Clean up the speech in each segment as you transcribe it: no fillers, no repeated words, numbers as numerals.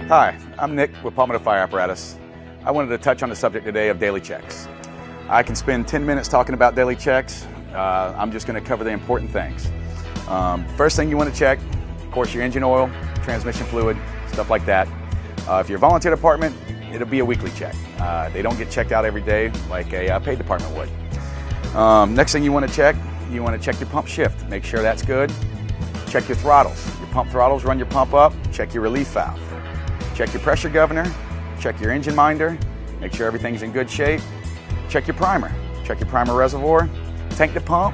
Hi, I'm Nick with Palmetto Fire Apparatus. I wanted to touch on the subject today of daily checks. I can spend 10 minutes talking about daily checks. I'm just going to cover the important things. First thing you want to check, of course, your engine oil, transmission fluid, stuff like that. If you're a volunteer department, it'll be a weekly check. They don't get checked out every day like a paid department would. Next thing you want to check your pump shift. Make sure that's good. Check your throttles. Your pump throttles, run your pump up. Check your relief valve. Check your pressure governor. Check your engine minder. Make sure everything's in good shape. Check your primer. Check your primer reservoir. Tank to pump.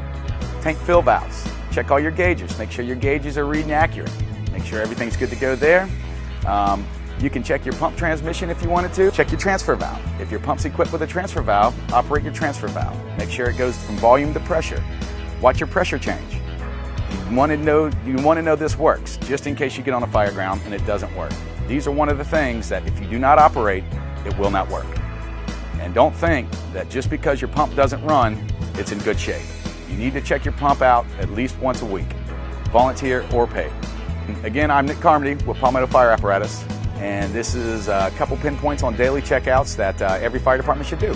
Tank fill valves. Check all your gauges. Make sure your gauges are reading accurate. Make sure everything's good to go there. You can check your pump transmission if you wanted to. Check your transfer valve. If your pump's equipped with a transfer valve, operate your transfer valve. Make sure it goes from volume to pressure. Watch your pressure change. You want to know this works, just in case you get on a fire ground and it doesn't work. These are one of the things that if you do not operate, it will not work. And don't think that just because your pump doesn't run, it's in good shape. You need to check your pump out at least once a week, volunteer or paid. Again, I'm Nick Carmody with Palmetto Fire Apparatus, and this is a couple pinpoints on daily checkouts that every fire department should do.